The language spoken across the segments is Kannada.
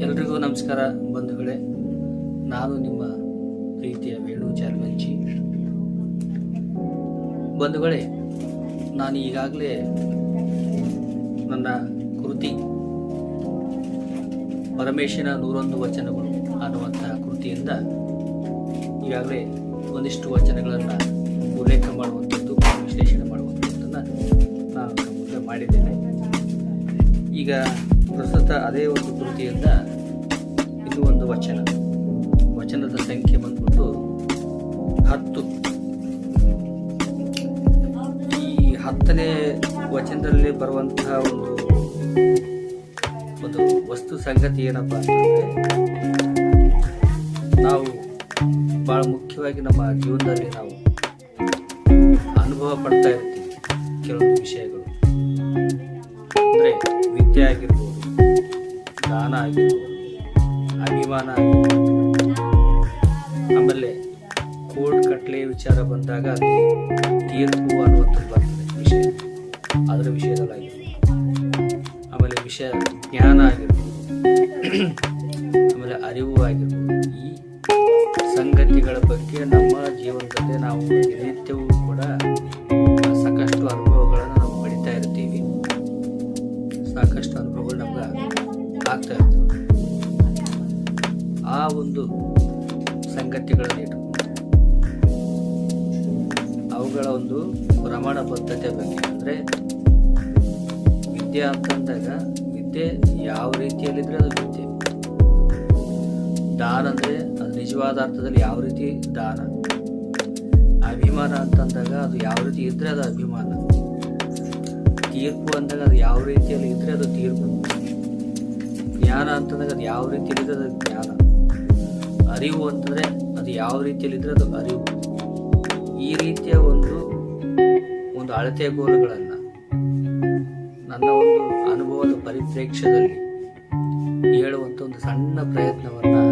ಎಲ್ರಿಗೂ ನಮಸ್ಕಾರ ಬಂಧುಗಳೇ. ನಾನು ನಿಮ್ಮ ಪ್ರೀತಿಯ ವೇಣು ಚಾಲ್ವಂಚಿ. ಬಂಧುಗಳೇ, ನಾನು ಈಗಾಗಲೇ ನನ್ನ ಕೃತಿ ಪರಮೇಶನ 101 ವಚನಗಳು ಅನ್ನುವಂತಹ ಕೃತಿಯಿಂದ ಈಗಾಗಲೇ ಒಂದಿಷ್ಟು ವಚನಗಳನ್ನು ಉಲ್ಲೇಖ ಮಾಡುವಂಥದ್ದು, ವಿಶ್ಲೇಷಣೆ ಮಾಡುವಂಥದ್ದನ್ನು ನಾನು ಮುಂದೆ ಮಾಡಿದ್ದೇನೆ. ಈಗ ಪ್ರಸ್ತುತ ಅದೇ ಒಂದು ಕೃತಿಯಿಂದ ಇದು ಒಂದು ವಚನದ ಸಂಖ್ಯೆ ಬಂದ್ಬಿಟ್ಟು 10. ಈ 10ನೇ ವಚನದಲ್ಲಿ ಬರುವಂತಹ ಒಂದು ವಸ್ತು ಸಂಗತಿ ಏನಪ್ಪ ಅಂತಂದರೆ, ನಾವು ಭಾಳ ಮುಖ್ಯವಾಗಿ ನಮ್ಮ ಜೀವನದಲ್ಲಿ ನಾವು ಅನುಭವ ಪಡ್ತಾ ಇರ್ತೀವಿ ಕೆಲವೊಂದು ವಿಷಯಗಳು. ಅಂದರೆ ವಿದ್ಯೆ ಆಗಿರ್ಬೋದು, ದಾನ ಆಗಿರ್ಬೋದು, ಅಭಿಮಾನ ಆಗಿರ್ಬೋದು, ಆಮೇಲೆ ಕೋರ್ಟ್ ಕಟ್ಲೆ ವಿಚಾರ ಬಂದಾಗ ಅಲ್ಲಿ ತೀರ್ಪು ಅನ್ನುವಂಥದ್ದು ಬರ್ತದೆ ವಿಷಯ, ಅದರ ವಿಷಯದಲ್ಲಾಗಿರ್ಬೋದು. ಆಮೇಲೆ ವಿಷಯ ಜ್ಞಾನ ಆಗಿರ್ಬೋದು, ಆಮೇಲೆ ಅರಿವು ಆಗಿರ್ಬೋದು. ಈ ಸಂಗತಿಗಳ ಬಗ್ಗೆ ನಮ್ಮ ಜೀವನದಲ್ಲಿ ನಾವು ದಿನನಿತ್ಯವೂ ಕೂಡ ಸಾಕಷ್ಟು ಅನುಭವಗಳನ್ನು ನಾವು ಪಡಿತಾ ಇರ್ತೀವಿ, ಸಾಕಷ್ಟು ಅನುಭವಗಳು ನಮ್ಗೆ ಆಗ್ತಾ ಇರ್ತವೆ. ಆ ಒಂದು ಸಂಗತಿಗಳನ್ನು ಇಟ್ಕೊಂಡು ಅವುಗಳ ಒಂದು ಪ್ರಮಾಣ ಬದ್ಧತೆ ಬಗ್ಗೆ, ಅಂದರೆ ವಿದ್ಯೆ ಅಂತಂದಾಗ ವಿದ್ಯೆ ಯಾವ ರೀತಿಯಲ್ಲಿದ್ದರೆ ಅದು ವಿದ್ಯೆ, ದಾನ ಅಂದರೆ ಅದು ನಿಜವಾದ ಅರ್ಥದಲ್ಲಿ ಯಾವ ರೀತಿ ದಾನ, ಅಭಿಮಾನ ಅಂತಂದಾಗ ಅದು ಯಾವ ರೀತಿ ಇದ್ದರೆ ಅದು ಅಭಿಮಾನ, ತೀರ್ಪು ಅಂದಾಗ ಅದು ಯಾವ ರೀತಿಯಲ್ಲಿ ಇದ್ದರೆ ಅದು ತೀರ್ಪು, ಜ್ಞಾನ ಅಂತಂದಾಗ ಅದು ಯಾವ ರೀತಿಯಲ್ಲಿದ್ದರೆ ಅದು ಜ್ಞಾನ, ಅರಿವು ಅಂತಂದರೆ ಅದು ಯಾವ ರೀತಿಯಲ್ಲಿದ್ದರೆ ಅದು ಅರಿವು. ಈ ರೀತಿಯ ಒಂದು ಅಳತೆಗೋಲುಗಳನ್ನು ನನ್ನ ಒಂದು ಅನುಭವದ ಪರಿಪ್ರೇಕ್ಷ್ಯದಲ್ಲಿ ಹೇಳುವಂಥ ಒಂದು ಸಣ್ಣ ಪ್ರಯತ್ನವನ್ನು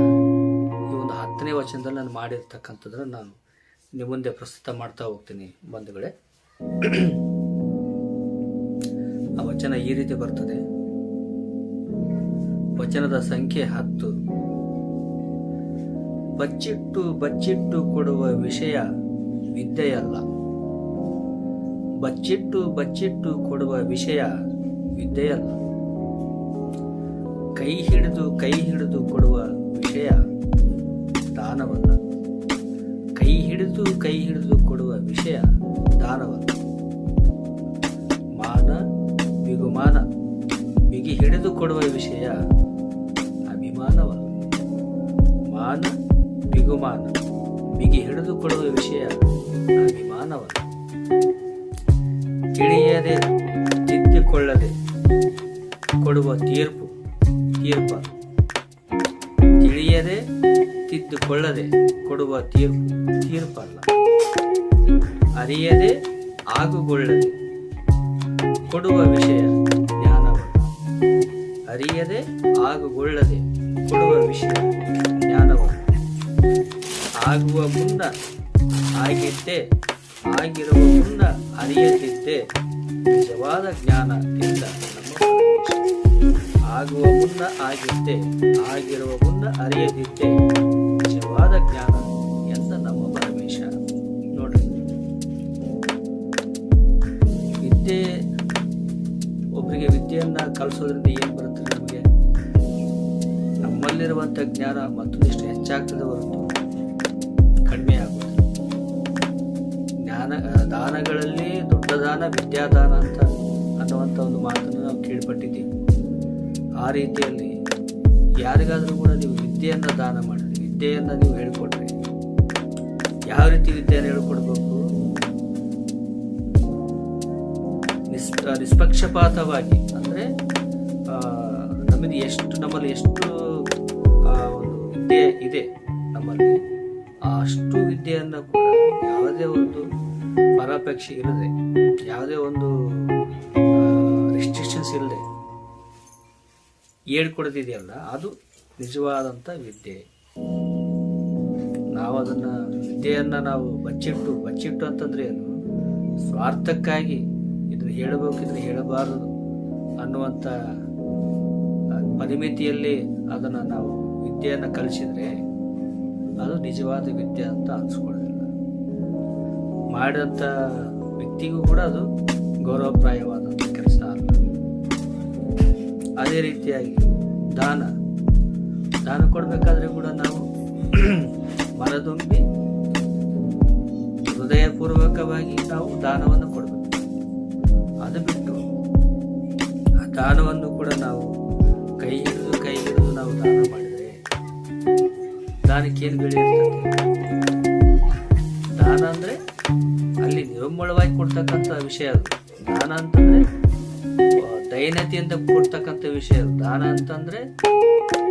ಈ ಒಂದು 10ನೇ ವಚನದಲ್ಲಿ ನಾನು ಮಾಡಿರ್ತಕ್ಕಂಥದ್ದನ್ನು ನಾನು ನಿಮ್ಮ ಮುಂದೆ ಪ್ರಸ್ತುತ ಮಾಡ್ತಾ ಹೋಗ್ತೀನಿ ಬಂಧುಗಳೇ. ಆ ವಚನ ಈ ರೀತಿ ಬರ್ತದೆ. ವಚನದ ಸಂಖ್ಯೆ 10. ಬಚ್ಚಿಟ್ಟು ಕೊಡುವ ವಿಷಯ ವಿದ್ಯೆಯಲ್ಲ. ಬಚ್ಚಿಟ್ಟು ಕೊಡುವ ವಿಷಯ ವಿದ್ಯೆಯಲ್ಲ. ಕೈ ಹಿಡಿದು ಕೊಡುವ ವಿಷಯ ದಾನವಲ್ಲ. ಕೈ ಹಿಡಿದು ಕೊಡುವ ವಿಷಯ ದಾನವಲ್ಲ. ಮಾನ ಬಿಗುಮಾನ ಬಿಗಿ ಹಿಡಿದು ಕೊಡುವ ವಿಷಯ ಅಭಿಮಾನವಲ್ಲ. ಮಾನ ಬಿಗುಮಾನ ಬಿಗಿ ಹಿಡಿದು ಕೊಡುವ ವಿಷಯ ಅಭಿಮಾನವಲ್ಲ. ತಿಳಿಯದೆ ತಿದ್ದಿಕೊಳ್ಳದೆ ಕೊಡುವ ತೀರ್ಪಲ್ಲ. ತಿಳಿಯದೆ ತಿದ್ದುಕೊಳ್ಳದೆ ಕೊಡುವ ತೀರ್ಪಲ್ಲ. ಅರಿಯದೆ ಆಗುಗೊಳ್ಳದೆ ಕೊಡುವ ವಿಷಯ ಜ್ಞಾನವಲ್ಲ. ಅರಿಯದೆ ಆಗುಗೊಳ್ಳದೆ ಕೊಡುವ ವಿಷಯ ಜ್ಞಾನವಲ್ಲ. ಆಗುವ ಮುನ್ನ ಆಗಿದ್ದೆ, ಆಗಿರುವ ಮುನ್ನ ಅರಿಯದಿದ್ದೆ ನಿಜವಾದ ಜ್ಞಾನ ಎಂದ ನಮ್ಮ ಪರಮೇಶ. ಆಗುವ ಮುನ್ನ ಆಗಿದ್ದೆ, ಆಗಿರುವ ಮುನ್ನ ಅರಿಯದಿದ್ದೆ ನಿಜವಾದ ಜ್ಞಾನ ಎಂದ ನಮ್ಮ ಪರಮೇಶ. ನೋಡ್ರಿ, ವಿದ್ಯೆ, ಒಬ್ಬರಿಗೆ ವಿದ್ಯೆಯನ್ನ ಕಲಿಸೋದ್ರಿಂದ ಏನು ಬರುತ್ತೆ? ನಮಗೆ ನಮ್ಮಲ್ಲಿರುವಂಥ ಜ್ಞಾನ ಮತ್ತೊಂದಿಷ್ಟು ಹೆಚ್ಚಾಗ್ತದೆ ಹೊರತು ಕಡಿಮೆ ಆಗುತ್ತೆ. ದಾನಗಳಲ್ಲಿ ದೊಡ್ಡ ದಾನ ವಿದ್ಯಾದಾನ ಅನ್ನುವಂಥ ಒಂದು ಮಾತನ್ನು ನಾವು ಕೇಳ್ಪಟ್ಟಿದ್ದೀವಿ. ಆ ರೀತಿಯಲ್ಲಿ ಯಾರಿಗಾದರೂ ಕೂಡ ನೀವು ವಿದ್ಯೆಯನ್ನು ದಾನ ಮಾಡಿರಿ, ವಿದ್ಯೆಯನ್ನು ನೀವು ಹೇಳ್ಕೊಡ್ರಿ. ಯಾವ ರೀತಿ ವಿದ್ಯೆಯನ್ನು ಹೇಳ್ಕೊಡ್ಬೇಕು? ನಿಷ್ಪಕ್ಷಪಾತವಾಗಿ, ಅಂದರೆ ನಮ್ಮಲ್ಲಿ ಎಷ್ಟು ಒಂದು ವಿದ್ಯೆ ಇದೆ ನಮ್ಮಲ್ಲಿ, ಅಷ್ಟು ವಿದ್ಯೆಯನ್ನು ಕೂಡ ಯಾವುದೇ ಒಂದು ಪರಾಪೇಕ್ಷೆ ಇಲ್ಲದೆ, ಯಾವುದೇ ಒಂದು ರೆಸ್ಟ್ರಿಕ್ಷನ್ಸ್ ಇಲ್ಲದೆ ಹೇಳ್ಕೊಡ್ತಿದೆಯಲ್ಲ, ಅದು ನಿಜವಾದಂಥ ವಿದ್ಯೆ. ನಾವು ಅದನ್ನು ವಿದ್ಯೆಯನ್ನು ನಾವು ಬಚ್ಚಿಟ್ಟು ಅಂತಂದ್ರೆ ಏನು? ಸ್ವಾರ್ಥಕ್ಕಾಗಿ ಇದನ್ನು ಹೇಳಬೇಕು, ಇದನ್ನು ಹೇಳಬಾರದು ಅನ್ನುವಂಥ ಪರಿಮಿತಿಯಲ್ಲಿ ಅದನ್ನು ನಾವು ವಿದ್ಯೆಯನ್ನು ಕಲಿಸಿದ್ರೆ ಅದು ನಿಜವಾದ ವಿದ್ಯೆ ಅಂತ ಅನಿಸ್ಕೊಳ್ಳೋದಿಲ್ಲ. ಮಾಡಿದಂಥ ವ್ಯಕ್ತಿಗೂ ಕೂಡ ಅದು ಗೌರವಪ್ರಾಯವಾದಂಥ ಕೆಲಸ ಅಲ್ಲ. ಅದೇ ರೀತಿಯಾಗಿ ದಾನ ಕೊಡಬೇಕಾದ್ರೆ ಕೂಡ ನಾವು ಮನದುಂಬಿ ಹೃದಯಪೂರ್ವಕವಾಗಿ ನಾವು ದಾನವನ್ನು ಕೊಡಬೇಕು. ಅದು ಬಿಟ್ಟು ಆ ದಾನವನ್ನು ಕೂಡ ನಾವು ಕೈ ಹಿಡಿದು ನಾವು ದಾನ ಮಾಡಿದರೆ ದಾನಕ್ಕೇನು ಬೆಳೆ ಇರ್ತದೆ? ದಾನ ಅಂದರೆ ಅಲ್ಲಿ ನಿರಂಬಳವಾಗಿ ಕೊಡ್ತಕ್ಕಂಥ ವಿಷಯ ಅದು. ದಾನ ಅಂತಂದ್ರೆ ದೈನ್ಯತೆಯಿಂದ ಕೊಡ್ತಕ್ಕಂಥ ವಿಷಯ ಅದು. ದಾನ ಅಂತಂದ್ರೆ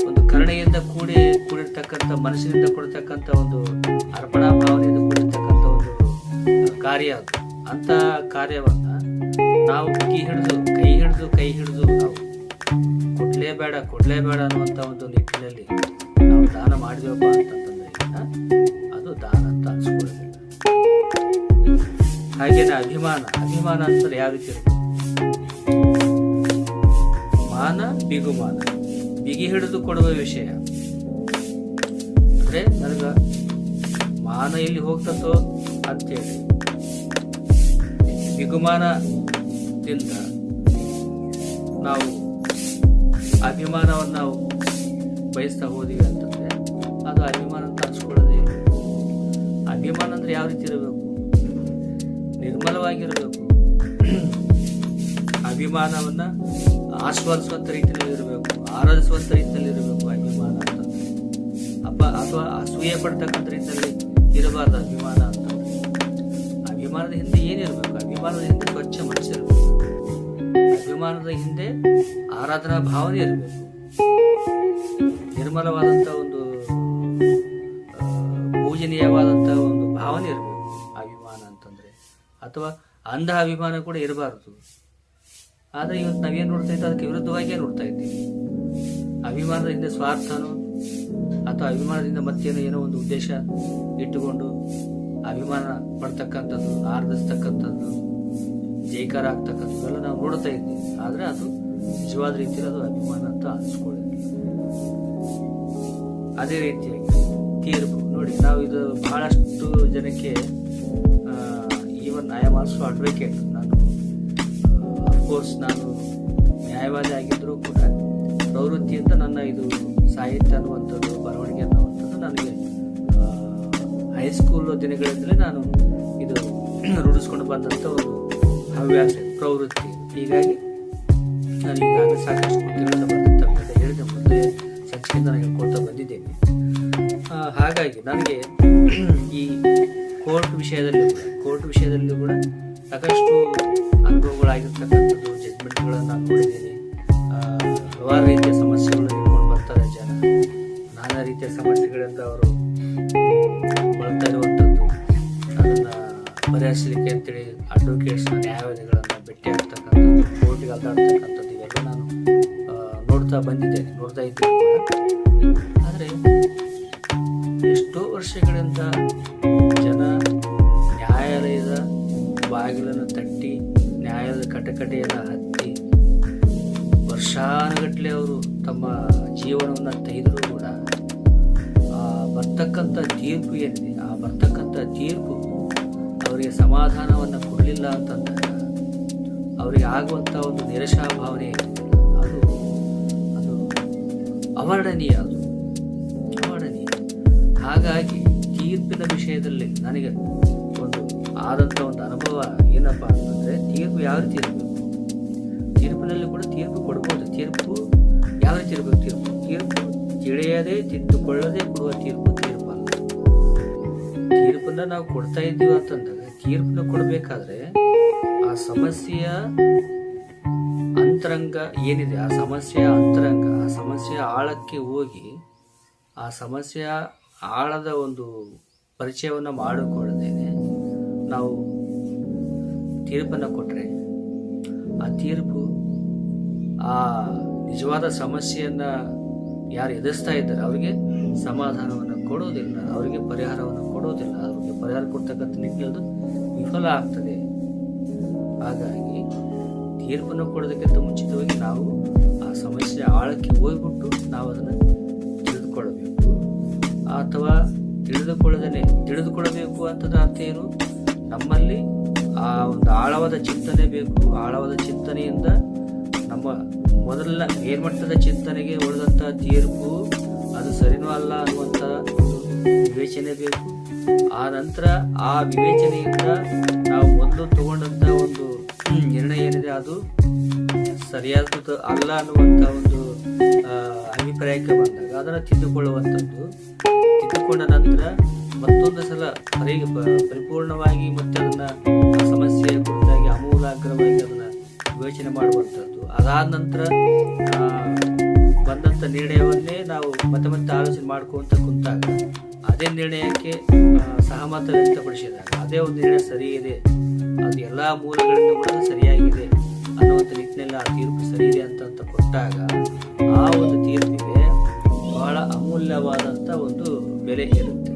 ಒಂದು ಕರುಣೆಯಿಂದ ಕೂಡಿರ್ತಕ್ಕಂಥ ಮನಸ್ಸಿನಿಂದ ಕೊಡ್ತಕ್ಕಂಥ ಒಂದು ಅರ್ಪಣಾ ಭಾವನೆಯಿಂದ ಕೂಡಿರ್ತಕ್ಕಂಥ ಒಂದು ಕಾರ್ಯ ಅದು. ಅಂತ ಕಾರ್ಯವನ್ನ ನಾವು ಕೈ ಹಿಡಿದು ನಾವು ಕೊಡ್ಲೇಬೇಡ ಅನ್ನುವಂಥ ಒಂದು ನಿಟ್ಟಿನಲ್ಲಿ ನಾವು ದಾನ ಮಾಡಿದೆವಪ್ಪ ಅಂತಂದ್ರೆ ಅದು ದಾನ ಅಂತ ಅನ್ಸ್ಕೊಳ್ಳೋದಿಲ್ಲ. ಹಾಗೇನೆ ಅಭಿಮಾನ ಅಂತಂದ್ರೆ ಯಾವ ರೀತಿ ಇರುತ್ತೆ? ಮಾನ ಬಿಗುಮಾನ, ಬಿಗಿ ಹಿಡಿದು ಕೊಡುವ ವಿಷಯ ಅಂದ್ರೆ ನನಗ ಮಾನ ಎಲ್ಲಿ ಹೋಗ್ತದೋ ಅಂತೇಳಿ ಬಿಗುಮಾನದಿಂದ ನಾವು ಅಭಿಮಾನವನ್ನು ನಾವು ಬಯಸ್ತಾ ಹೋದಿವಿ ಅಂತಂದ್ರೆ ಅದು ಅಭಿಮಾನ ಅಂತ ಅನ್ಸ್ಕೊಳ್ಳೋದೇ ಇಲ್ಲ. ಅಭಿಮಾನ ಅಂದ್ರೆ ಯಾವ ರೀತಿ ಇರಬೇಕು? ನಿರ್ಮಲವಾಗಿರಬೇಕು. ಅಭಿಮಾನವನ್ನ ಆಸ್ವಾದಿಸುವಂತ ರೀತಿಯಲ್ಲಿ ಇರಬೇಕು, ಆರಾಧಿಸುವಂತ ರೀತಿಯಲ್ಲಿ ಇರಬೇಕು ಅಭಿಮಾನ ಅಂತಂದ್ರೆ. ಅಥವಾ ಅಸೂಯೆ ಪಡ್ತಕ್ಕಂಥ ರೀತಿಯಲ್ಲಿ ಇರಬಾರ್ದು ಅಭಿಮಾನ ಅಂತಂದ್ರೆ. ಅಭಿಮಾನದ ಹಿಂದೆ ಏನಿರಬೇಕು? ಅಭಿಮಾನದ ಹಿಂದೆ ಸ್ವಚ್ಛ ಮನಸ್ಸಿರಬೇಕು. ಅಭಿಮಾನದ ಹಿಂದೆ ಆರಾಧನಾ ಭಾವನೆ ಇರಬೇಕು. ನಿರ್ಮಲವಾದಂಥ ಒಂದು ಪೂಜನೀಯವಾದಂಥ ಒಂದು ಭಾವನೆ ಇರಬೇಕು ಅಭಿಮಾನ ಅಂತಂದ್ರೆ. ಅಥವಾ ಅಂಧ ಅಭಿಮಾನ ಕೂಡ ಇರಬಾರದು. ಆದರೆ ಇವತ್ತು ನಾವೇನು ನೋಡ್ತಾ ಇದ್ದೀವಿ? ಅದಕ್ಕೆ ವಿರುದ್ಧವಾಗಿಯೇ ನೋಡ್ತಾ ಇದ್ದೀವಿ. ಅಭಿಮಾನದ ಹಿಂದೆ ಸ್ವಾರ್ಥನೋ ಅಥವಾ ಅಭಿಮಾನದಿಂದ ಮತ್ತೇನೋ ಒಂದು ಉದ್ದೇಶ ಇಟ್ಟುಕೊಂಡು ಅಭಿಮಾನ ಪಡ್ತಕ್ಕಂಥದ್ದು, ಆರಾಧಿಸ್ತಕ್ಕಂಥದ್ದು, ಜೈಕಾರ ಆಗ್ತಕ್ಕಂಥದ್ದು ಎಲ್ಲ ನಾವು ನೋಡ್ತಾ ಇದ್ದೀವಿ. ಆದರೆ ಅದು ನಿಜವಾದ ರೀತಿಯಲ್ಲಿ ಅದು ಅಭಿಮಾನ ಅಂತ ಅನಿಸ್ಕೊಳ್ಳೋದಿಲ್ಲ. ಅದೇ ರೀತಿಯಾಗಿ ತೀರ್ಪು ನೋಡಿ, ನಾವು ಇದು ಬಹಳಷ್ಟು ಜನಕ್ಕೆ even I am also advocate. Of course ನಾನು ನ್ಯಾಯವಾದಿ ಆಗಿದ್ದರೂ ಕೂಡ ಪ್ರವೃತ್ತಿಯಿಂದ ನನ್ನ ಇದು ಸಾಹಿತ್ಯ ಅನ್ನುವಂಥದ್ದು, ಬರವಣಿಗೆ ಅನ್ನುವಂಥದ್ದು ನನಗೆ ಹೈಸ್ಕೂಲ್ ದಿನಗಳಿಂದಲೇ ನಾನು ಇದು ರೂಢಿಸ್ಕೊಂಡು ಬಂದಂಥ ಒಂದು ಹವ್ಯಾಸ, ಪ್ರವೃತ್ತಿ. ಹೀಗಾಗಿ ನಾನು ಈಗಾಗಲೇ ಸಾಕಷ್ಟು ಕೃತಿಗಳನ್ನು ಬರೆದಂತ ಹೇಳಿದ ಮೊದಲೇ ಸಂಚಿಕೆಯಿಂದ ನಾನು ಹೇಳ್ಕೊಳ್ತಾ ಬಂದಿದ್ದೇನೆ. ಹಾಗಾಗಿ ನನಗೆ ಈ ಕೋರ್ಟ್ ವಿಷಯದಲ್ಲಿ ಕೂಡ ಸಾಕಷ್ಟು ಅನುಭವಗಳಾಗಿರ್ತಕ್ಕಂಥದ್ದು, ಜಡ್ಜ್ಮೆಂಟ್ಗಳನ್ನು ನಾನು ನೋಡಿದ್ದೀನಿ. ಹಲವಾರು ರೀತಿಯ ಸಮಸ್ಯೆಗಳನ್ನು ಇಟ್ಕೊಂಡು ಬರ್ತಾರೆ ಜನ. ನಾನಾ ರೀತಿಯ ಸಮಸ್ಯೆಗಳಿಂದ ಅವರು ಬಳಲ್ತಾ ಇರುವಂಥದ್ದು, ಅದನ್ನು ಪರಿಹರಿಸಲಿಕ್ಕೆ ಅಂತೇಳಿ ಅಡ್ವೊಕೇಟ್ಸ್ನ, ನ್ಯಾಯವಾದಿಗಳನ್ನು ಭೇಟಿ ಆಗ್ತಕ್ಕಂಥದ್ದು, ಕೋರ್ಟಿಗೆ ಅಲ್ದಾಡ್ತಕ್ಕಂಥದ್ದು, ಇವೆಲ್ಲ ನಾನು ನೋಡ್ತಾ ಇದ್ದೇನೆ ಕೂಡ. ಆದರೆ ಎಷ್ಟೋ ವರ್ಷಗಳಿಂದ ಜನ ನ್ಯಾಯಾಲಯದ ಬಾಗಿಲನ್ನು ತಟ್ಟಿ, ನ್ಯಾಯದ ಕಟಕಟೆಯನ್ನು ಹತ್ತಿ, ವರ್ಷಾನುಗಟ್ಟಲೆ ಅವರು ತಮ್ಮ ಜೀವನವನ್ನು ತೆಗೆದರೂ ಕೂಡ ಬರ್ತಕ್ಕಂಥ ತೀರ್ಪು ಏನಿದೆ, ಆ ಬರ್ತಕ್ಕಂಥ ತೀರ್ಪು ಅವರಿಗೆ ಸಮಾಧಾನವನ್ನು ಕೊಡಲಿಲ್ಲ ಅಂತಂದಾಗ ಅವರಿಗೆ ಆಗುವಂಥ ಒಂದು ನಿರಾಶಾಭಾವನೆ ಏನಿದೆ, ಅದು ಅವರ್ಣನೀಯ. ಹಾಗಾಗಿ ತೀರ್ಪಿನ ವಿಷಯದಲ್ಲಿ ನನಗೆ ಆದಂಥ ಒಂದು ಅನುಭವ ಏನಪ್ಪ ಅಂತಂದರೆ, ತೀರ್ಪು ಯಾವ ರೀತಿ ಇರಬೇಕು? ತೀರ್ಪಿನಲ್ಲಿ ಕೂಡ ತೀರ್ಪು ಕೊಡ್ಬೋದು. ತೀರ್ಪು ಯಾವ ರೀತಿ ಇರಬೇಕು? ತೀರ್ಪು ತಿಳಿಯದೆ ತಿದ್ದುಕೊಳ್ಳದೆ ಕೊಡುವ ತೀರ್ಪಲ್ಲ. ತೀರ್ಪನ್ನ ನಾವು ಕೊಡ್ತಾ ಇದ್ದೀವಿ ಅಂತಂದಾಗ ತೀರ್ಪನ್ನ ಕೊಡಬೇಕಾದ್ರೆ ಆ ಸಮಸ್ಯೆಯ ಅಂತರಂಗ ಏನಿದೆ, ಆ ಸಮಸ್ಯೆಯ ಅಂತರಂಗ, ಆ ಸಮಸ್ಯೆಯ ಆಳಕ್ಕೆ ಹೋಗಿ ಆ ಸಮಸ್ಯೆಯ ಆಳದ ಒಂದು ಪರಿಚಯವನ್ನು ಮಾಡಿಕೊಳ್ಳದೇನೆ ನಾವು ತೀರ್ಪನ್ನು ಕೊಟ್ಟರೆ ಆ ತೀರ್ಪು ಆ ನಿಜವಾದ ಸಮಸ್ಯೆಯನ್ನು ಯಾರು ಎದುರಿಸ್ತಾ ಇದ್ದಾರೆ ಅವರಿಗೆ ಸಮಾಧಾನವನ್ನು ಕೊಡೋದಿಲ್ಲ, ಅವರಿಗೆ ಪರಿಹಾರವನ್ನು ಕೊಡೋದಿಲ್ಲ. ಅವರಿಗೆ ಪರಿಹಾರ ಕೊಡ್ತಕ್ಕಂಥ ನಿಟ್ಟಿನಲ್ಲಿ ವಿಫಲ ಆಗ್ತದೆ. ಹಾಗಾಗಿ ತೀರ್ಪನ್ನು ಕೊಡೋದಕ್ಕಿಂತ ಮುಂಚಿತವಾಗಿ ನಾವು ಆ ಸಮಸ್ಯೆ ಆಳಕ್ಕೆ ಹೋಗ್ಬಿಟ್ಟು ನಾವು ಅದನ್ನು ತಿಳಿದುಕೊಳ್ಳಬೇಕು. ಅಥವಾ ತಿಳಿದುಕೊಳ್ಳಬೇಕು ಅಂತಂದ್ರೆ ಅರ್ಥ ಏನು? ನಮ್ಮಲ್ಲಿ ಆ ಒಂದು ಆಳವಾದ ಚಿಂತನೆ ಬೇಕು. ಆಳವಾದ ಚಿಂತನೆಯಿಂದ ನಮ್ಮ ಮೊದಲ ಮೇಲ್ಮಟ್ಟದ ಚಿಂತನೆಗೆ ಉಳಿದಂಥ ತೀರ್ಪು ಅದು ಸರಿನೂ ಅಲ್ಲ ಅನ್ನುವಂಥ ವಿವೇಚನೆ ಬೇಕು. ಆ ನಂತರ ಆ ವಿವೇಚನೆಯಿಂದ ನಾವು ಮೊದಲು ತಗೊಂಡಂಥ ಒಂದು ನಿರ್ಣಯ ಏನಿದೆ ಅದು ಸರಿಯಾದ ಅಲ್ಲ ಅನ್ನುವಂಥ ಒಂದು ಅಭಿಪ್ರಾಯಕ್ಕೆ ಬಂದಾಗ ಅದನ್ನು ತಿದ್ದುಕೊಂಡ ನಂತರ ಮತ್ತೊಂದು ಸಲ ಪರಿಪೂರ್ಣವಾಗಿ ಮತ್ತೆ ಅದನ್ನ ಸಮಸ್ಯೆಯ ಕುರಿತಾಗಿ ಆಮೂಲಾಗ್ರವಾಗಿ ಅದನ್ನ ವಿವೇಚನೆ ಮಾಡುವಂಥದ್ದು. ಅದಾದ ನಂತರ ಬಂದಂಥ ನಿರ್ಣಯವನ್ನೇ ನಾವು ಮತ್ತೆ ಆಲೋಚನೆ ಮಾಡ್ಕೊಂತ ಕುಂತಾಗ ಅದೇ ನಿರ್ಣಯಕ್ಕೆ ಸಹಮತ ವ್ಯಕ್ತಪಡಿಸಿದಾಗ ಅದೇ ಒಂದು ನಿರ್ಣಯ ಸರಿ ಇದೆ, ಅದು ಎಲ್ಲ ಮೂಲಗಳಿಂದ ಕೂಡ ಸರಿಯಾಗಿದೆ ಅನ್ನುವಂಥ ನಿಟ್ಟಿನಲ್ಲಿ ಆ ತೀರ್ಪು ಸರಿ ಇದೆ ಅಂತ ಕೊಟ್ಟಾಗ ಆ ಒಂದು ತೀರ್ಪಿಗೆ ಬಹಳ ಅಮೂಲ್ಯವಾದಂಥ ಒಂದು ಬೆಲೆ ಇರುತ್ತೆ.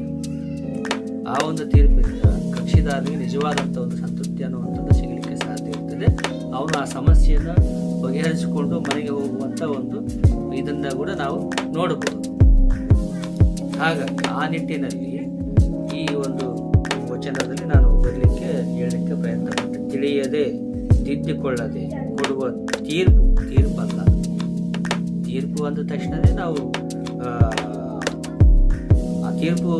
ಆ ಒಂದು ತೀರ್ಪಿನಿಂದ ಕಕ್ಷಿದಾರನಿಗೆ ನಿಜವಾದಂಥ ಒಂದು ಸಂತೃಪ್ತಿ ಅನ್ನುವಂಥದ್ದು ಸಿಗಲಿಕ್ಕೆ ಸಾಧ್ಯ ಇರ್ತದೆ. ಅವನು ಆ ಸಮಸ್ಯೆಯನ್ನು ಬಗೆಹರಿಸಿಕೊಂಡು ಮನೆಗೆ ಹೋಗುವಂಥ ಒಂದು ಇದನ್ನ ಕೂಡ ನಾವು ನೋಡಬಹುದು. ಹಾಗಾಗಿ ಆ ನಿಟ್ಟಿನಲ್ಲಿ ಈ ಒಂದು ವಚನದಲ್ಲಿ ನಾನು ಹೇಳಲಿಕ್ಕೆ ಪ್ರಯತ್ನ ಪಟ್ಟೆ. ತಿಳಿಯದೆ ತಿದ್ದಿಕೊಳ್ಳದೆ ಕೊಡುವ ತೀರ್ಪಲ್ಲ. ತೀರ್ಪು ಅಂದ ತಕ್ಷಣವೇ ನಾವು ಆ ತೀರ್ಪು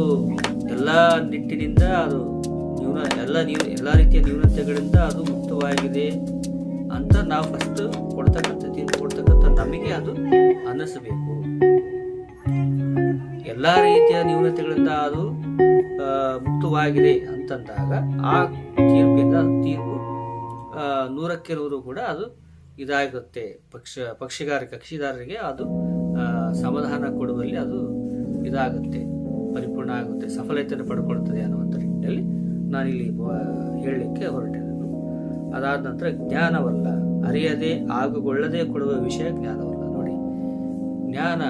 ಎಲ್ಲ ನಿಟ್ಟಿನಿಂದ ಅದು ಎಲ್ಲ ರೀತಿಯ ನ್ಯೂನತೆಗಳಿಂದ ಅದು ಮುಕ್ತವಾಗಿದೆ ಅಂತ ನಾವು ಫಸ್ಟ್ ತೀರ್ಪು ಕೊಡ್ತಕ್ಕಂಥ ನಮಗೆ ಅದು ಅನ್ನಿಸಬೇಕು. ಎಲ್ಲ ರೀತಿಯ ನ್ಯೂನತೆಗಳಿಂದ ಅದು ಮುಕ್ತವಾಗಿದೆ ಅಂತಂದಾಗ ಆ ತೀರ್ಪು 100ಕ್ಕೆ 100 ಕೂಡ ಅದು ಇದಾಗುತ್ತೆ. ಕಕ್ಷಿದಾರರಿಗೆ ಅದು ಸಮಾಧಾನ ಕೊಡುವಲ್ಲಿ ಅದು ಇದಾಗುತ್ತೆ, ಪರಿಪೂರ್ಣ ಆಗುತ್ತೆ, ಸಫಲತೆಯನ್ನು ಪಡ್ಕೊಳ್ತದೆ ಅನ್ನುವಂಥ ನಿಟ್ಟಿನಲ್ಲಿ ನಾನಿಲ್ಲಿ ಹೇಳಲಿಕ್ಕೆ ಹೊರಟೆ. ಅದಾದ ನಂತರ ಜ್ಞಾನವಲ್ಲ, ಅರಿಯದೆ ಆಗುಗೊಳ್ಳದೆ ಕೊಡುವ ವಿಷಯ ಜ್ಞಾನವಲ್ಲ. ನೋಡಿ, ಜ್ಞಾನ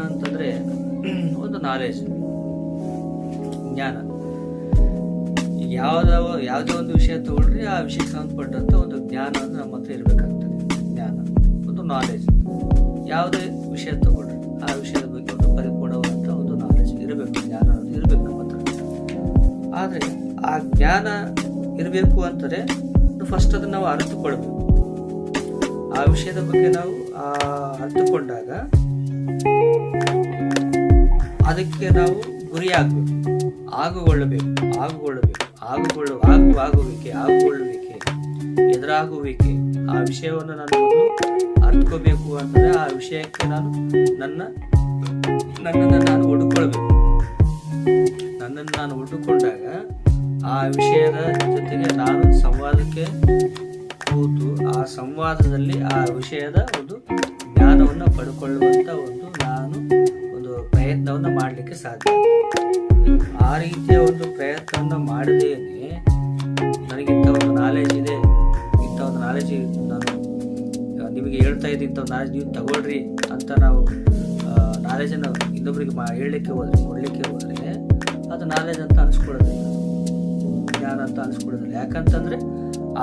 ಅಂತಂದ್ರೆ ಒಂದು ನಾಲೆಜ್, ಜ್ಞಾನ. ಯಾವುದೇ ಒಂದು ವಿಷಯ ತಗೊಳ್ರಿ, ಆ ವಿಷಯಕ್ಕೆ ಸಂಬಂಧಪಟ್ಟಂತ ಒಂದು ಜ್ಞಾನ ಅಂದ್ರೆ ನಮ್ಮ ಹತ್ರ ಇರಬೇಕಾಗ್ತದೆ. ಜ್ಞಾನ ಒಂದು ನಾಲೆಜ್. ಯಾವುದೇ ವಿಷಯ ತಗೊಳ್ರಿ, ಆ ವಿಷಯದ ಬಗ್ಗೆ ಒಂದು ಪರಿಪೂರ್ಣವಾದಂಥ ಒಂದು ನಾಲೆಜ್ ಇರಬೇಕು, ಜ್ಞಾನ ಇರಬೇಕು ನಮ್ಮ ಹತ್ರ. ಆದರೆ ಆ ಜ್ಞಾನ ಇರಬೇಕು ಅಂತಾರೆ ಫಸ್ಟ್ ಅದನ್ನು ನಾವು ಅರಿತುಕೊಳ್ಬೇಕು. ಆ ವಿಷಯದ ಬಗ್ಗೆ ನಾವು ಅರಿತುಕೊಂಡಾಗ ಅದಕ್ಕೆ ನಾವು ಗುರಿಯಾಗಬೇಕು, ಆಗುಗೊಳ್ಳುವಿಕೆ, ಎದುರಾಗುವಿಕೆ. ಆ ವಿಷಯವನ್ನು ನಾನು ಮೊದಲು ಅರಿತುಕೋಬೇಕು ಅಂತಂದ್ರೆ ಆ ವಿಷಯಕ್ಕೆ ನಾನು ನನ್ನನ್ನು ನಾನು ಒಡ್ಕೊಳ್ಬೇಕು. ನನ್ನನ್ನು ನಾನು ಒಡ್ಡುಕೊಂಡಾಗ ಆ ವಿಷಯದ ಜೊತೆಗೆ ನಾನು ಸಂವಾದಕ್ಕೆ ಕೂತು ಆ ಸಂವಾದದಲ್ಲಿ ಆ ವಿಷಯದ ಒಂದು ಜ್ಞಾನವನ್ನು ಪಡ್ಕೊಳ್ಳುವಂಥ ನಾನು ಒಂದು ಪ್ರಯತ್ನವನ್ನು ಮಾಡಲಿಕ್ಕೆ ಸಾಧ್ಯ. ಆ ರೀತಿಯ ಒಂದು ಪ್ರಯತ್ನವನ್ನು ಮಾಡದೇನೆ ನನಗಿಂತ ಒಂದು ನಾಲೆಜ್ ಇದೆ, ಇಂಥ ಒಂದು ನಾಲೆಜ್ ನಾನು ನಿಮಗೆ ಹೇಳ್ತಾ ಇದ್ದೀನಿ, ಇಂಥ ಒಂದು ನಾಲೆಜ್ ನೀವು ತಗೊಳ್ರಿ ಅಂತ ನಾವು ನಾಲೆಜನ್ನು ಇನ್ನೊಬ್ಬರಿಗೆ ಕೊಡಲಿಕ್ಕೆ ಹೋದರೆ ಅದು ನಾಲೆಜ್ ಅಂತ ಅನಿಸ್ಕೊಳ್ಳೋದಿಲ್ಲ, ಜ್ಞಾನ ಅಂತ ಅನಿಸ್ಕೊಳ್ಳೋದಿಲ್ಲ. ಯಾಕಂತಂದರೆ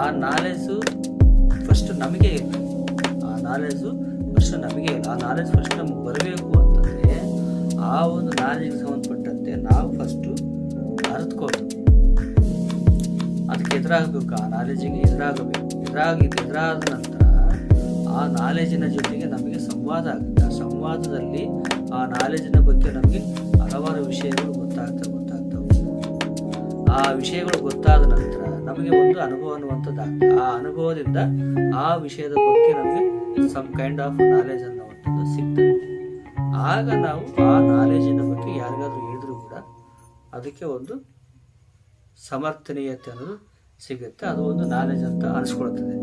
ಆ ನಾಲೆಜು ಫಸ್ಟ್ ನಮಗೆ ಇಲ್ಲ. ಆ ನಾಲೆಜ್ ಫಸ್ಟ್ ನಮಗೆ ಬರಬೇಕು ಅಂತಂದರೆ ಆ ಒಂದು ನಾಲೆಜ್ಗೆ ಸಂಬಂಧಪಟ್ಟಂತೆ ನಾವು ಫಸ್ಟು ಅರಿತುಕೋಬೇಕು, ಅದಕ್ಕೆ ಎದುರಾಗಬೇಕು, ಆ ನಾಲೆಜಿಗೆ ಎದುರಾದ ನಂತರ ಆ ನಾಲೆಜಿನ ಜೊತೆಗೆ ನಮಗೆ ಸಂವಾದ ಆಗುತ್ತೆ. ಆ ಸಂವಾದದಲ್ಲಿ ಆ ನಾಲೆಜಿನ ಬಗ್ಗೆ ನಮಗೆ ಹಲವಾರು ವಿಷಯಗಳು ಗೊತ್ತಾಗ್ತವೆ. ಆ ವಿಷಯಗಳು ಗೊತ್ತಾದ ನಂತರ ನಮಗೆ ಒಂದು ಅನುಭವ ಅನ್ನುವಂಥದ್ದಾಗ್ತದೆ. ಆ ಅನುಭವದಿಂದ ಆ ವಿಷಯದ ಬಗ್ಗೆ ನಮಗೆ ಸಮ್ ಕೈಂಡ್ ಆಫ್ ನಾಲೆಜ್ ಅನ್ನುವಂಥದ್ದು ಸಿಗ್ತದೆ. ಆಗ ನಾವು ಆ ನಾಲೆಜಿನ ಬಗ್ಗೆ ಯಾರಿಗಾದ್ರೂ ಹೇಳಿದ್ರು ಕೂಡ ಅದಕ್ಕೆ ಒಂದು ಸಮರ್ಥನೀಯತೆ ಅನ್ನೋದು ಸಿಗುತ್ತೆ. ಅದು ಒಂದು ನಾಲೆಜ್ ಅಂತ ಅನಿಸ್ಕೊಳ್ತದೆ.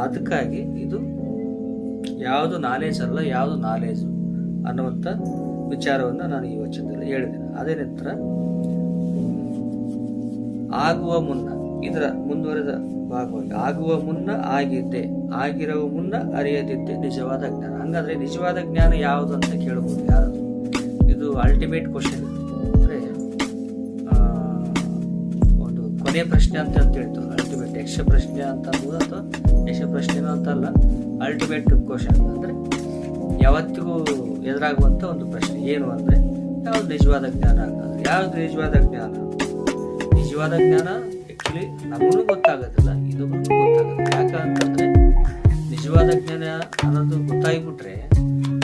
ಅದಕ್ಕಾಗಿ ಇದು ಯಾವುದು ನಾಲೆಜ್ ಅಲ್ಲ, ಯಾವುದು ನಾಲೆಜು ಅನ್ನುವಂಥ ವಿಚಾರವನ್ನು ನಾನು ಈ ವಚನದಲ್ಲಿ ಹೇಳಿದ್ದೇನೆ. ಅದೇ ನಂತರ ಆಗುವ ಮುನ್ನ, ಇದರ ಮುಂದುವರೆದ ಭಾಗವಾಗಿ, ಆಗುವ ಮುನ್ನ ಆಗಿದ್ದೆ, ಆಗಿರುವ ಮುನ್ನ ಅರಿಯದಿದ್ದೆ ನಿಜವಾದ ಜ್ಞಾನ. ಹಂಗಾದ್ರೆ ನಿಜವಾದ ಜ್ಞಾನ ಯಾವುದು ಅಂತ ಕೇಳಬಹುದು ಯಾರಾದ್ರೂ. ಇದು ಅಲ್ಟಿಮೇಟ್ ಕ್ವಶನ್, ಅಂದ್ರೆ ಒಂದು ಕೊನೆಯ ಪ್ರಶ್ನೆ ಅಂತ ಹೇಳ್ತಾರೆ. ಅಲ್ಟಿಮೇಟ್ ಯಕ್ಷ ಪ್ರಶ್ನೆ ಅಂತ ಅನ್ಬೋದು, ಅಥವಾ ಯಕ್ಷ ಪ್ರಶ್ನೆನೂ ಅಂತಲ್ಲ, ಅಲ್ಟಿಮೇಟ್ ಕ್ವಶನ್ ಅಂದ್ರೆ ಯಾವತ್ತಿಗೂ ಎದುರಾಗುವಂಥ ಒಂದು ಪ್ರಶ್ನೆ ಏನು ಅಂದರೆ ಯಾವ್ದು ನಿಜವಾದ ಜ್ಞಾನ ಅಂತಂದ್ರೆ ಯಾವ್ದು ನಿಜವಾದ ಜ್ಞಾನ? ನಿಜವಾದ ಜ್ಞಾನ ಆ್ಯಕ್ಚುಲಿ ನಮಗೂ ಗೊತ್ತಾಗೋದಿಲ್ಲ, ಇದಕ್ಕೂ ಗೊತ್ತಾಗೋದಿಲ್ಲ. ಯಾಕಂತಂದರೆ ನಿಜವಾದ ಜ್ಞಾನ ಅನ್ನೋದು ಗೊತ್ತಾಗಿಬಿಟ್ರೆ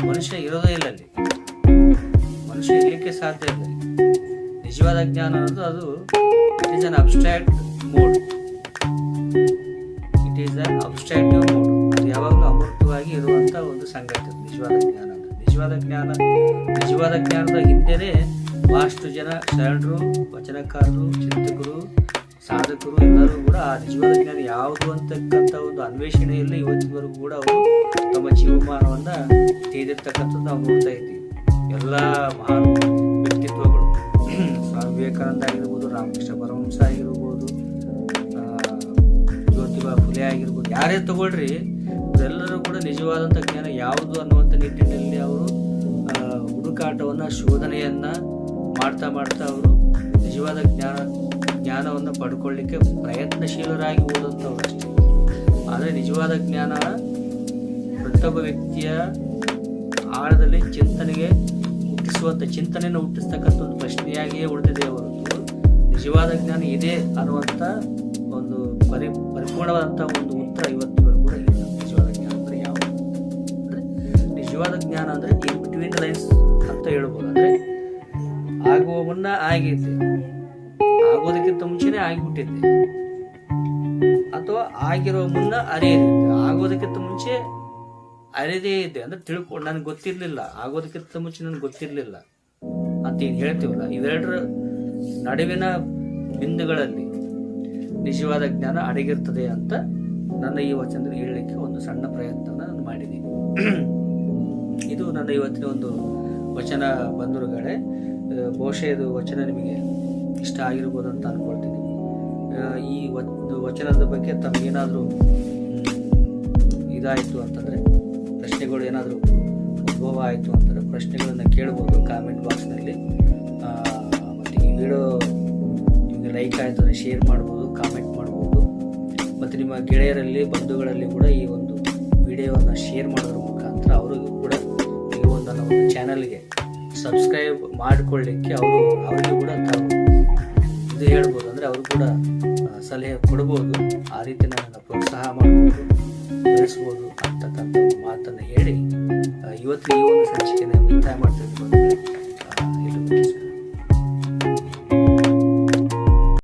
ಮನುಷ್ಯ ಇರೋದೇ ಇಲ್ಲ ಅಲ್ಲಿ, ಮನುಷ್ಯ ಇರಲಿಕ್ಕೆ ಸಾಧ್ಯ ಇಲ್ಲ. ನಿಜವಾದ ಜ್ಞಾನ ಅನ್ನೋದು ಅದು it is an abstract mode, it is an abstractive mode. ಅದು ಯಾವಾಗಲೂ ಅಮೂರ್ತವಾಗಿ ಇರುವಂಥ ಒಂದು ಸಂಗತಿ ನಿಜವಾದ ಜ್ಞಾನ ಅಂದರೆ. ನಿಜವಾದ ಜ್ಞಾನದ ಹಿಂದೆನೇ ಭಾಳಷ್ಟು ಜನ ಶರಣರು, ವಚನಕಾರರು, ಚಿಂತಕರು, ಸಾಧಕರು ಎಲ್ಲರೂ ಕೂಡ ಆ ನಿಜವಾದ ಜ್ಞಾನ ಯಾವುದು ಅಂತಕ್ಕಂಥ ಒಂದು ಅನ್ವೇಷಣೆಯಲ್ಲಿ ಇವತ್ತಿನವರೆಗೂ ಕೂಡ ಅವರು ತಮ್ಮ ಜೀವಮಾನವನ್ನು ತೆಗೆದಿರ್ತಕ್ಕಂಥದ್ದು ನಾವು ನೋಡ್ತಾ ಇದ್ದೀವಿ. ಎಲ್ಲ ಮಹಾನ್ ವ್ಯಕ್ತಿತ್ವಗಳು, ಸ್ವಾಮಿ ವಿವೇಕಾನಂದ ಆಗಿರ್ಬೋದು, ರಾಮಕೃಷ್ಣ ಪರಮಹಂಸ ಆಗಿರ್ಬೋದು, ಜ್ಯೋತಿಬಾ ಫುಲೆ ಆಗಿರ್ಬೋದು, ಯಾರೇ ತಗೊಳ್ರಿ ಅವರೆಲ್ಲರೂ ಕೂಡ ನಿಜವಾದಂಥ ಜ್ಞಾನ ಯಾವುದು ಅನ್ನುವಂಥ ನಿಟ್ಟಿನಲ್ಲಿ ಅವರು ಹುಡುಕಾಟವನ್ನು, ಶೋಧನೆಯನ್ನು ಮಾಡ್ತಾ ಅವರು ನಿಜವಾದ ಜ್ಞಾನವನ್ನು ಪಡ್ಕೊಳ್ಳಿಕ್ಕೆ ಪ್ರಯತ್ನಶೀಲರಾಗಿ ಹೋದಂಥವ್ರು. ಆದರೆ ನಿಜವಾದ ಜ್ಞಾನ ಪ್ರತಿಯೊಬ್ಬ ವ್ಯಕ್ತಿಯ ಆಳದಲ್ಲಿ ಚಿಂತನೆಯನ್ನು ಹುಟ್ಟಿಸ್ತಕ್ಕಂಥ ಒಂದು ಪ್ರಶ್ನೆಯಾಗಿಯೇ ಉಳಿದಿದೆ ಹೊರತು ನಿಜವಾದ ಜ್ಞಾನ ಇದೆ ಅನ್ನುವಂಥ ಒಂದು ಪರಿಪೂರ್ಣವಾದಂಥ ಒಂದು ಉತ್ತರ ಇವತ್ತಿನವರೆಗೂ ಕೂಡ ಇಲ್ಲ. ನಿಜವಾದ ಜ್ಞಾನ ಅಂದರೆ ಯಾವುದು ಅಂದರೆ ನಿಜವಾದ ಜ್ಞಾನ ಅಂದರೆ ಇನ್ ಬಿಟ್ವೀನ್ ದ ಲೈನ್ಸ್ ಅಂತ ಹೇಳ್ಬೋದು. ಅಂದರೆ ಆಗುವ ಮುನ್ನ ಆಗೈತೆ, ಆಗೋದಕ್ಕಿಂತ ಮುಂಚೆನೇ ಆಗಿಬಿಟ್ಟಿದ್ದೆ, ಅಥವಾ ಆಗಿರೋ ಮುನ್ನ ಅರಿಯದಿದ್ದೆ. ಆಗೋದಕ್ಕಿಂತ ಮುಂಚೆ ಅರಿದೇ ಇದ್ದೆ ಅಂದರೆ ತಿಳ್ಕೊಂಡು ನನಗೆ ಗೊತ್ತಿರಲಿಲ್ಲ, ಆಗೋದಕ್ಕಿಂತ ಮುಂಚೆ ನನಗೆ ಗೊತ್ತಿರಲಿಲ್ಲ ಅಂತ ಏನು ಹೇಳ್ತೀವಲ್ಲ, ಇವೆರಡರ ನಡುವಿನ ಬಿಂದುಗಳಲ್ಲಿ ನಿಜವಾದ ಜ್ಞಾನ ಅಡಗಿರ್ತದೆ ಅಂತ ನನ್ನ ಈ ವಚನದಲ್ಲಿ ಹೇಳಲಿಕ್ಕೆ ಒಂದು ಸಣ್ಣ ಪ್ರಯತ್ನವನ್ನು ನಾನು ಮಾಡಿದ್ದೀನಿ. ಇದು ನನ್ನ ಇವತ್ತಿನ ಒಂದು ವಚನ ಬಂಧುಗಳೇ. ಬಹುಶಃ ಇದು ವಚನ ನಿಮಗೆ ಇಷ್ಟ ಆಗಿರ್ಬೋದು ಅಂತ ಅಂದ್ಕೊಳ್ತೀನಿ. ಈ ವಚನದ ಬಗ್ಗೆ ತಮಗೇನಾದರೂ ಇದಾಯಿತು ಅಂತಂದರೆ, ಪ್ರಶ್ನೆಗಳು ಏನಾದರೂ ಉದ್ಭವ ಆಯಿತು ಅಂತಂದರೆ ಪ್ರಶ್ನೆಗಳನ್ನು ಕೇಳ್ಬೋದು ಕಾಮೆಂಟ್ ಬಾಕ್ಸ್ನಲ್ಲಿ. ಮತ್ತು ಈ ವಿಡಿಯೋ ನಿಮಗೆ ಲೈಕ್ ಆಯಿತು ಅಂದರೆ ಶೇರ್ ಮಾಡ್ಬೋದು, ಕಾಮೆಂಟ್ ಮಾಡ್ಬೋದು. ಮತ್ತು ನಿಮ್ಮ ಗೆಳೆಯರಲ್ಲಿ, ಬಂಧುಗಳಲ್ಲಿ ಕೂಡ ಈ ಒಂದು ವಿಡಿಯೋವನ್ನು ಶೇರ್ ಮಾಡೋದ್ರ ಮುಖಾಂತರ ಅವರಿಗೂ ಕೂಡ ಈ ಒಂದು ನನ್ನ ಒಂದು ಚಾನಲ್ಗೆ ಸಬ್ಸ್ಕ್ರೈಬ್ ಮಾಡಿಕೊಳ್ಳಿಕ್ಕೆ ಅವರಿಗೂ ಕೂಡ ತಾವು ಇದು ಹೇಳ್ಬೋದು, ಅಂದರೆ ಅವರು ಕೂಡ ಸಲಹೆ ಕೊಡ್ಬೋದು. ಆ ರೀತಿ ನನ್ನನ್ನು ಪ್ರೋತ್ಸಾಹ ಮಾಡ್ಬೋದು, ಬೆಳೆಸ್ಬೋದು ಅಂತಕ್ಕಂಥ ಮಾತನ್ನು ಹೇಳಿ ಇವತ್ತು ಈ ಒಂದು ಸಂಚಿಕೆಯನ್ನು ಮುಕ್ತಾಯ ಮಾಡ್ತಿರ್ಬೋದು.